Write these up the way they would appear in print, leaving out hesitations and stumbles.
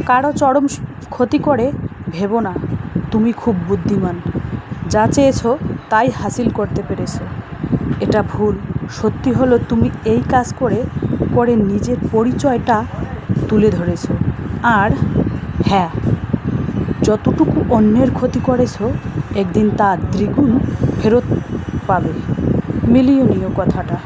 কারো চরম ক্ষতি করে ভেবো না তুমি খুব বুদ্ধিমান। যা চেয়েছো তাই হাসিল করতে পেরেছো। এটা ভুল। সত্যি হলো তুমি এই কাজ করে করে নিজের পরিচয়টা তুলে ধরেছো। আর হ্যাঁ, যতটুকু অন্যের ক্ষতি করেছো একদিন তা দ্বিগুণ ফেরত পাবে। মিলিয়ে নিও কথাটা।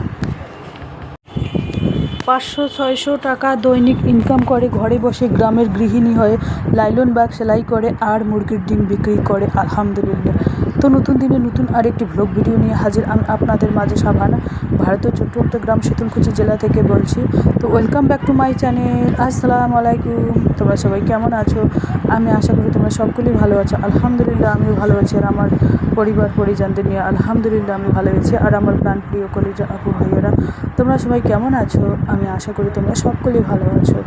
500-600 টাকা দৈনিক ইনকাম করে ঘরে বসে গ্রামের গৃহিণী হয়ে লাইলন ব্যাগ সেলাই করে আর মুরগির ডিম বিক্রি করে আলহামদুলিল্লাহ। তো নতুন দিনে নতুন আরেকটি ভ্লগ ভিডিও নিয়ে হাজির আমি আপনাদের মাঝে সাভানা, ভারতের ছোট্ট একটা গ্রাম শীতলকুচি জেলা থেকে বলছি। তো welcome back to my channel. আসসালামু আলাইকুম। তোমরা সবাই কেমন আছো? আমি আশা করি তোমরা সকলেই ভালো আছো। আলহামদুলিল্লাহ আমিও ভালো আছি, আর আমার পরিবার পরিজনদের নিয়ে আলহামদুলিল্লাহ আমি ভালো আছি। আর আমার প্রাণ প্রিয় কলিজা আপু ভাইয়েরা, তোমরা সবাই কেমন আছো? আমি আশা করি তোমরা সকলেই ভালো আছো।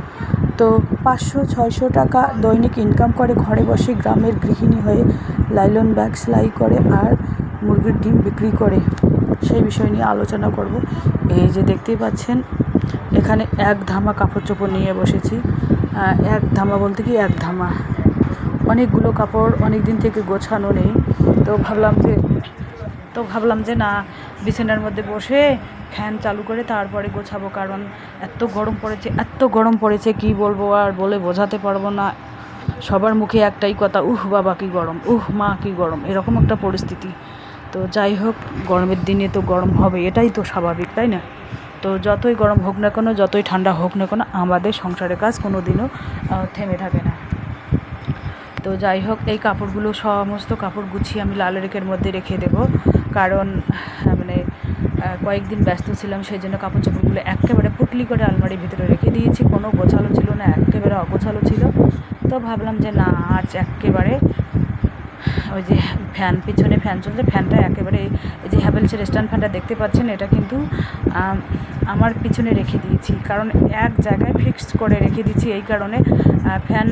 তো 500-600 টাকা দৈনিক ইনকাম করে ঘরে বসে গ্রামের গৃহিণী হয়ে লাইলন ব্যাগ সেলাই করে আর মুরগির ডিম বিক্রি করে, সেই বিষয় নিয়ে আলোচনা করব। এই যে দেখতেই পাচ্ছেন এখানে এক ধামা কাপড় চোপড় নিয়ে বসেছি। এক ধামা বলতে কি এক ধামা, অনেকগুলো কাপড় অনেক দিন থেকে গোছানো নেই। তো ভাবলাম যে না, বিছানার মধ্যে বসে ফ্যান চালু করে তারপরে গোছাবো, কারণ এত গরম পড়েছে কি বলবো, আর বলে বোঝাতে পারবো না। সবার মুখে একটাই কথা, উহ বাবা কি গরম, উহ মা কি গরম, এরকম একটা পরিস্থিতি। তো যাই হোক, গরমের দিনে তো গরম হবে, এটাই তো স্বাভাবিক, তাই না? তো যতই গরম হোক না কেন, যতই ঠান্ডা হোক না কেন, আমাদের সংসারের কাজ কোনো দিনও থেমে থাকে না। তো যাই হোক, এই কাপড়গুলো সমস্ত কাপড় গুছিয়ে আমি লাল রেকের মধ্যে রেখে দেবো, কারণ মানে কয়েকদিন ব্যস্ত ছিলাম, সেই জন্য কাপড় চোপড়গুলো একেবারে পুটলি করে আলমারির ভিতরে রেখে দিয়েছি। কোনো গোছালো ছিল না, একেবারে অগোছালো ছিল। তো ভাবলাম যে না, আজ একেবারে ওই যে পিছনে ফ্যান চলছে, ফ্যানটা একেবারে এই যে হ্যাভেলসের স্ট্যান্ড ফ্যানটা দেখতে পাচ্ছেন, এটা কিন্তু আমার পিছনে রেখে দিয়েছি, কারণ এক জায়গায় ফিক্সড করে রেখে দিয়েছি। এই কারণে ফ্যান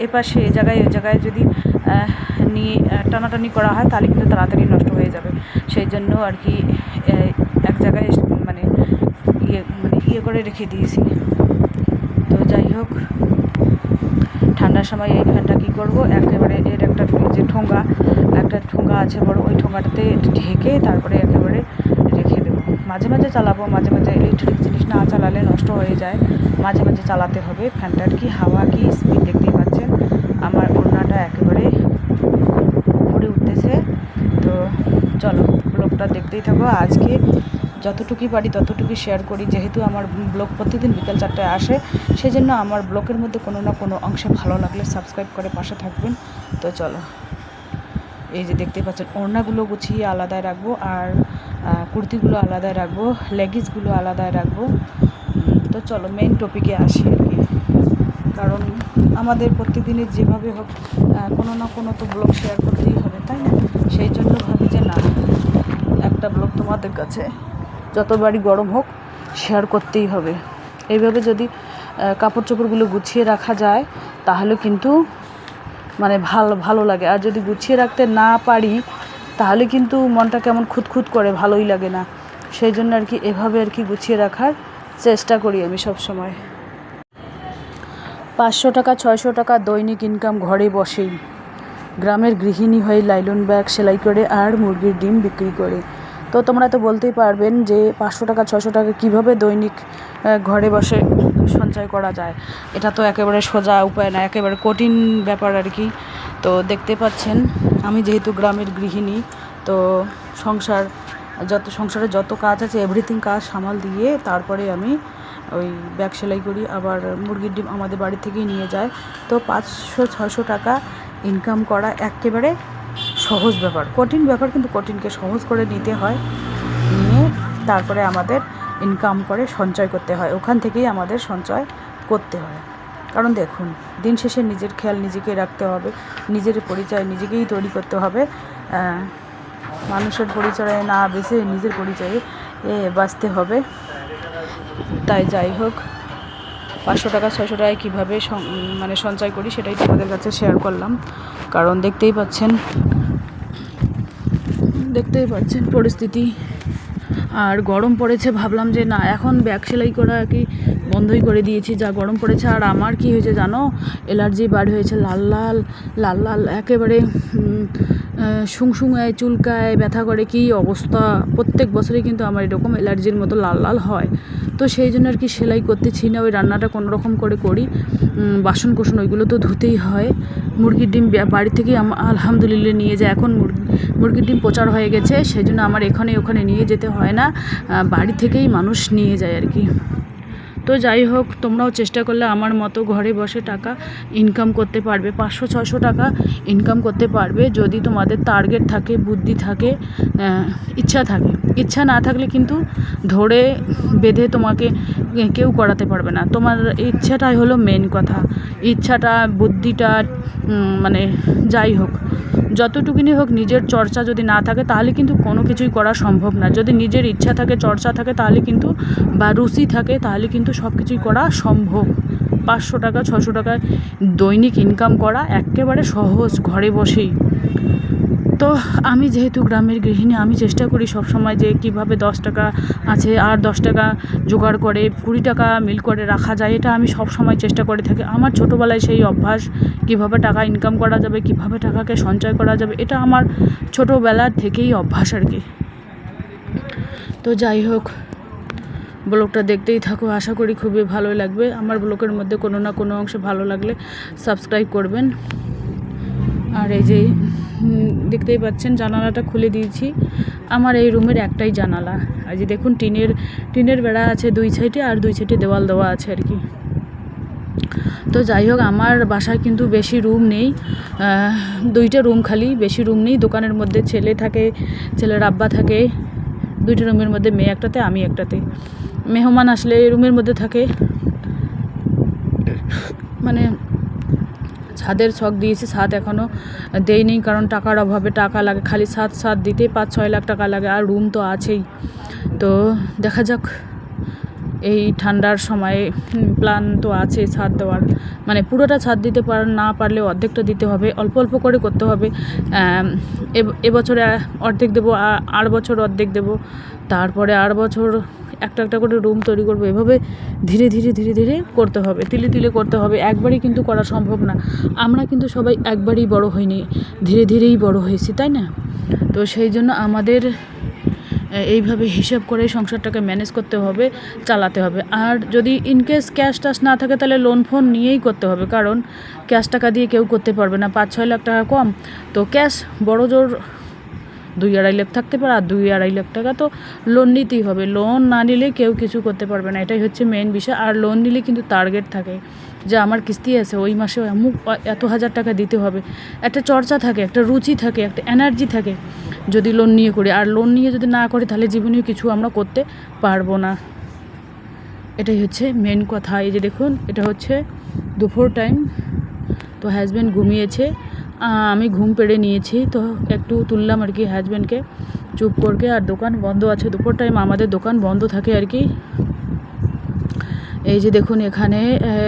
এপাশে ওই জায়গায় যদি নিয়ে টানাটানি করা হয় তাহলে কিন্তু তাড়াতাড়ি নষ্ট হয়ে যাবে। সেই জন্য আর কি এক জায়গায় মানে ইয়ে করে রেখে দিয়েছি। তো যাই হোক, ঠান্ডার সময় এই ফ্যানটা কী করবো, একেবারে এর একটা যে ঠোঙা আছে বড়, ওই ঠোঙাটাতে ঢেকে তারপরে একেবারে রেখে দেবো। মাঝে মাঝে চালাবো, মাঝে মাঝে ইলেকট্রিক জিনিস না চালালে নষ্ট হয়ে যায়, মাঝে মাঝে চালাতে হবে। ফ্যানটার কি হাওয়া কি স্পিড দেখতেই পাচ্ছেন, আমার ওড়নাটা একেবারে উপরে উঠতেছে। তো চলো ব্লগটা দেখতেই থাকো। আজকে যতটুকুই পারি ততটুকুই শেয়ার করি, যেহেতু আমার ব্লগ প্রতিদিন বিকেল 4টায় আসে, সেই জন্য আমার ব্লগের মধ্যে কোনো না কোনো অংশে ভালো লাগলে সাবস্ক্রাইব করে পাশে থাকবেন। তো চলো, এই যে দেখতে পাচ্ছেন ওড়নাগুলো গুছিয়ে আলাদায় রাখবো, আর কুর্তিগুলো আলাদায় রাখবো, লেগিংসগুলো আলাদায় রাখবো। তো চলো মেইন টপিকে আসি আর কি, কারণ আমাদের প্রত্যেকদিনের যেভাবে হোক কোনো না কোনো তো ব্লগ শেয়ার করতেই হবে, তাই না? সেই জন্য ভাবি যে না, একটা ব্লগ তোমাদের কাছে যতবারই গরম হোক শেয়ার করতেই হবে। এইভাবে যদি কাপড় চোপড়গুলো গুছিয়ে রাখা যায় তাহলে কিন্তু মানে ভালো লাগে, আর যদি গুছিয়ে রাখতে না পারি তাহলে কিন্তু মনটা কেমন খুঁতখুত করে, ভালোই লাগে না। সেই জন্য আর কি এভাবে আর কি গুছিয়ে রাখার চেষ্টা করি আমি সব সময়। 500 টাকা 600 টাকা দৈনিক ইনকাম ঘরে বসেই গ্রামের গৃহিণী হয়ে লাইলন ব্যাগ সেলাই করে আর মুরগির ডিম বিক্রি করে। তো তোমরা তো বলতেই পারবেন যে 500 টাকা 600 টাকা কীভাবে দৈনিক ঘরে বসে সঞ্চয় করা যায়। এটা তো একেবারে সোজা উপায় না, একেবারে কঠিন ব্যাপার আর কি। তো দেখতে পাচ্ছেন আমি যেহেতু গ্রামের গৃহিণী, তো সংসারে যত কাজ আছে এভরিথিং কাজ সামাল দিয়ে তারপরে আমি ওই ব্যাগ সেলাই করি, আবার মুরগির ডিম আমাদের বাড়ি থেকেই নিয়ে যায়। তো 500-600 টাকা ইনকাম করা একেবারে সহজ ব্যাপার, কঠিন ব্যাপার কিন্তু কঠিনকে সহজ করে নিতে হয়, নিয়ে তারপরে আমাদের ইনকাম করে সঞ্চয় করতে হয়, ওখান থেকেই আমাদের সঞ্চয় করতে হয়। কারণ দেখুন, দিন শেষে নিজের খেয়াল নিজেকেই রাখতে হবে, নিজের পরিচয় নিজেকেই তৈরি করতে হবে। মানুষের পরিচয়ে না বেঁচে নিজের পরিচয়ে বাঁচতে হবে। তাই যাই হোক, 500 টাকা 600 টাকায় কীভাবে মানে সঞ্চয় করি সেটাই তোমাদের কাছে শেয়ার করলাম, কারণ দেখতেই পাচ্ছেন পরিস্থিতি, আর গরম পড়েছে। ভাবলাম যে না, এখন ব্যাগ সেলাই করা কি বন্ধই করে দিয়েছি, যা গরম পড়েছে। আর আমার কি হয়েছে জানো, অ্যালার্জি বার হয়েছে, লাল লাল লাল লাল একেবারে শুংশুঙায়, চুলকায়, ব্যথা করে, কী অবস্থা। প্রত্যেক বছরই কিন্তু আমার এরকম অ্যালার্জির মতো লাল লাল হয়। তো সেই জন্য আর কি সেলাই করতেছি না, ওই রান্নাটা কোনো রকম করে করি। বাসন কোসন ওইগুলো তো ধুতেই হয়। মুরগির ডিম বাড়ি থেকেই আলহামদুলিল্লাহ নিয়ে যায়। এখন মুরগির ডিম প্রচার হয়ে গেছে, সেই জন্য আমার এখানে ওখানে নিয়ে যেতে হয় না, বাড়ি থেকেই মানুষ নিয়ে যায় আর কি। তো যাই হোক, তোমরাও চেষ্টা করলে আমার মতো ঘরে বসে টাকা ইনকাম করতে পারবে, 500-600 টাকা ইনকাম করতে পারবে, যদি তোমাদের টার্গেট থাকে, বুদ্ধি থাকে, ইচ্ছা থাকে। ইচ্ছা না থাকলে কিন্তু ধরে বেঁধে তোমাকে কেউ করাতে পারবে না। তোমার ইচ্ছাটাই হলো মেন কথা। ইচ্ছাটা, বুদ্ধিটা, মানে যাই হোক, যতটুকুনি হোক, নিজের চর্চা যদি না থাকে তাহলে কিন্তু কোনো কিছুই করা সম্ভব না। যদি নিজের ইচ্ছা থাকে, চর্চা থাকে, তাহলে কিন্তু, বা রুচি থাকে, তাহলে কিন্তু সব কিছুই করা সম্ভব। 500 টাকা 600 টাকায় দৈনিক ইনকাম করা একেবারে সহজ, ঘরে বসেই। তো আমি যেহেতু গ্রামের গৃহিণী, আমি চেষ্টা করি সবসময় যে কীভাবে 10 টাকা আছে আর 10 টাকা জোগাড় করে 20 টাকা মিল করে রাখা যায়, এটা আমি সব সময় চেষ্টা করে থাকি। আমার ছোটোবেলায় সেই অভ্যাস, কীভাবে টাকা ইনকাম করা যাবে, কীভাবে টাকাকে সঞ্চয় করা যাবে, এটা আমার ছোটোবেলার থেকেই অভ্যাস আর কি। তো যাই হোক, ব্লগটা দেখতেই থাকো, আশা করি খুবই ভালো লাগবে। আমার ব্লগের মধ্যে কোনো না কোনো অংশে ভালো লাগলে সাবস্ক্রাইব করবেন। আর এই যে দেখতেই পাচ্ছেন, জানালাটা খুলে দিয়েছি। আমার এই রুমের একটাই জানালা। আর যে দেখুন, টিনের বেড়া আছে 2 সাইডে, আর 2 সাইডে দেওয়াল দেওয়া আছে আর কি। তো যাই হোক, আমার বাসায় কিন্তু বেশি রুম নেই, 2টা রুম খালি, বেশি রুম নেই। দোকানের মধ্যে ছেলে থাকে, ছেলের আব্বা থাকে। 2টা রুমের মধ্যে মেয়ে একটাতে, আমি একটাতে। মেহমান আসলে রুমের মধ্যে থাকে। মানে ছাদের ছক দিয়েছি, ছাদ এখনও দেয়নি, কারণ টাকার অভাবে, টাকা লাগে খালি ছাদ দিতে 5-6 লাখ টাকা লাগে, আর রুম তো আছেই। তো দেখা যাক, এই ঠান্ডার সময়ে প্ল্যান তো আছে ছাদ দেওয়ার, মানে পুরোটা ছাদ দিতে না পারলে অর্ধেকটা দিতে হবে, অল্প অল্প করে করতে হবে। এবছরে অর্ধেক দেবো, আর বছর অর্ধেক দেবো, তারপরে আর বছর একটা একটা করে রুম তৈরি করবো। এভাবে ধীরে ধীরে ধীরে ধীরে করতে হবে, তিলে তিলে করতে হবে। একবারই কিন্তু করা সম্ভব না। আমরা কিন্তু সবাই একবারই বড় হইনি, ধীরে ধীরেই বড় হয়েছি, তাই না? তো সেই জন্য আমাদের এইভাবে হিসাব করে সংসারটাকে ম্যানেজ করতে হবে, চালাতে হবে। আর যদি ইনকেস ক্যাশ টাশ না থাকে, তাহলে লোন ফোন নিয়েই করতে হবে, কারণ ক্যাশ টাকা দিয়ে কেউ করতে পারবে না। 5-6 লাখ টাকা কম, তো ক্যাশ বড় জোর 2-2.5 লাখ থাকতে পারে, আর 2-2.5 লাখ টাকা তো লোন নিতেই হবে। লোন না নিলে কেউ কিছু করতে পারবে না, এটাই হচ্ছে মেন বিষয়। আর লোন নিলে কিন্তু টার্গেট থাকে, যে আমার কিস্তি আছে, ওই মাসে এত হাজার টাকা দিতে হবে। একটা চর্চা থাকে, একটা রুচি থাকে, একটা এনার্জি থাকে যদি লোন নিয়ে করি। আর লোন নিয়ে যদি না করি, তাহলে জীবনেও কিছু আমরা করতে পারবো না। এটাই হচ্ছে মেন কথা। এই যে দেখুন, এটা হচ্ছে দুপুর টাইম, তো হাজব্যান্ড ঘুমিয়েছে, আমি ঘুম পেড়ে নিয়েছি, তো একটু তুললাম আর কি হাজব্যান্ডকে চুপ করকে। আর দোকান বন্ধ আছে, দুপুর টাইম আমাদের দোকান বন্ধ থাকে আর কি। এই যে দেখুন, এখানে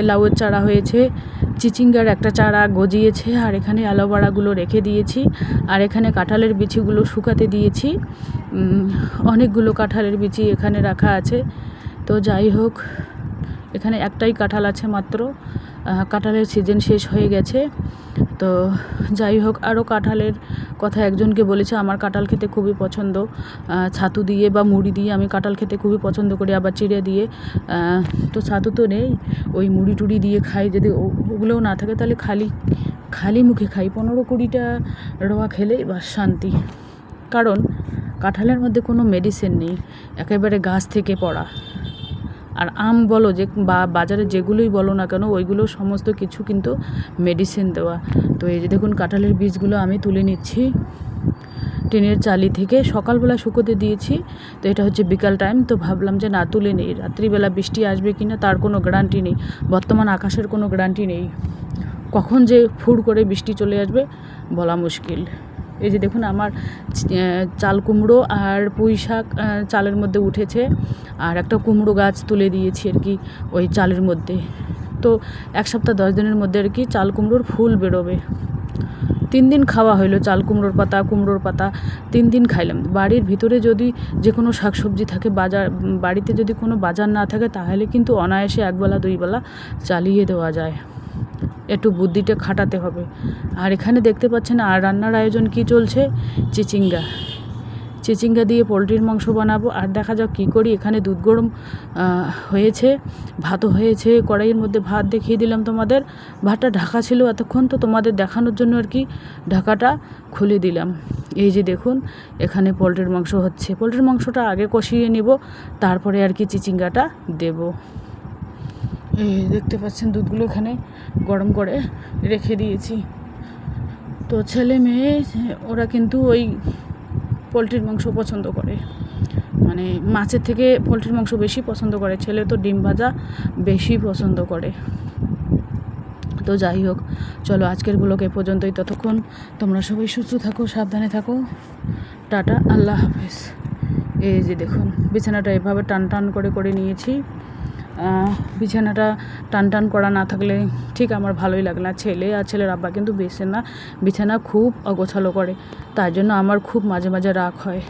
লাউয়ের চারা হয়েছে, চিচিঙ্গার একটা চারা গজিয়েছে, আর এখানে অ্যালোভেরাগুলো রেখে দিয়েছি, আর এখানে কাঁঠালের বিচিগুলো শুকাতে দিয়েছি। অনেকগুলো কাঁঠালের বিচি এখানে রাখা আছে। তো যাই হোক, এখানে একটাই কাঁঠাল আছে মাত্র, কাঁঠালের সিজন শেষ হয়ে গেছে। তো যাই হোক, আরও কাঁঠালের কথা একজনকে বলেছে, আমার কাঁঠাল খেতে খুবই পছন্দ, ছাতু দিয়ে বা মুড়ি দিয়ে আমি কাঁঠাল খেতে খুবই পছন্দ করি, আবার চিড়ে দিয়ে। তো ছাতু তো নেই, ওই মুড়ি টুড়ি দিয়ে খাই। যদি ওগুলোও না থাকে, তাহলে খালি মুখে খাই, 15-20টা রোয়া খেলেই বা শান্তি। কারণ কাঁঠালের মধ্যে কোনো মেডিসিন নেই, একেবারে গাছ থেকে পড়া। আর আম বলো, যে বা বাজারে যেগুলোই বলো না কেন, ওইগুলো সমস্ত কিছু কিন্তু মেডিসিন দেওয়া। তো এই যে দেখুন, কাঁঠালের বীজগুলো আমি তুলে নিচ্ছি টিনের চালি থেকে, সকালবেলা শুকোতে দিয়েছি। তো এটা হচ্ছে বিকাল টাইম, তো ভাবলাম যে না, তুলে নেই। রাত্রিবেলা বৃষ্টি আসবে কি না তার কোনো গ্যারান্টি নেই, বর্তমান আকাশের কোনো গ্যারান্টি নেই, কখন যে ফুর করে বৃষ্টি চলে আসবে বলা মুশকিল। এই যে দেখুন, আমার চাল কুমড়ো আর পুঁই শাক চালের মধ্যে উঠেছে, আর একটা কুমড়ো গাছ তুলে দিয়েছি আর কি ওই চালের মধ্যে। তো 1 সপ্তাহ 10 দিনের মধ্যে আর কি চাল কুমড়োর ফুল বেরোবে। 3 দিন খাওয়া হইলো চাল কুমড়োর পাতা 3 দিন খাইলাম। বাড়ির ভিতরে যদি যে কোনো শাকসবজি থাকে, বাড়িতে যদি কোনো বাজার না থাকে, তাহলে কিন্তু অনায়াসে একবেলা 2 বেলা চালিয়ে দেওয়া যায়। একটু বুদ্ধিটা খাটাতে হবে। আর এখানে দেখতে পাচ্ছেন আর রান্নার আয়োজন কি চলছে, চিচিঙ্গা দিয়ে পোলট্রির মাংস বানাবো। আর দেখা যাক কী করি। এখানে দুধ গরম হয়েছে, ভাতও হয়েছে, কড়াইয়ের মধ্যে ভাত দেখিয়ে দিলাম তোমাদের। ভাতটা ঢাকা ছিল এতক্ষণ, তো তোমাদের দেখানোর জন্য আর কি ঢাকাটা খুলে দিলাম। এই যে দেখুন, এখানে পোলট্রির মাংস হচ্ছে। পোলট্রির মাংসটা আগে কষিয়ে নিব, তারপরে আর কি চিচিঙ্গাটা দেব। এই দেখতে পাচ্ছেন দুধগুলো এখানে গরম করে রেখে দিয়েছি। তো ছেলে মেয়ে ওরা কিন্তু ওই পোলট্রির মাংস পছন্দ করে, মানে মাছের থেকে পোলট্রির মাংস বেশি পছন্দ করে। ছেলে তো ডিম ভাজা বেশি পছন্দ করে। তো যাই হোক, চলো আজকের ব্লগ এ পর্যন্তই। ততক্ষণ তোমরা সবাই সুস্থ থাকো, সাবধানে থাকো। টাটা, আল্লাহ হাফেজ। এই যে দেখুন, বিছানাটা এভাবে টান করে নিয়েছি। বিছানাটা টান করা না থাকলে ঠিক আমার ভালোই লাগে না। ছেলে আর ছেলের আব্বা কিন্তু বিছানা খুব অগোছালো করে, তার জন্য আমার খুব মাঝে মাঝে রাগ হয়।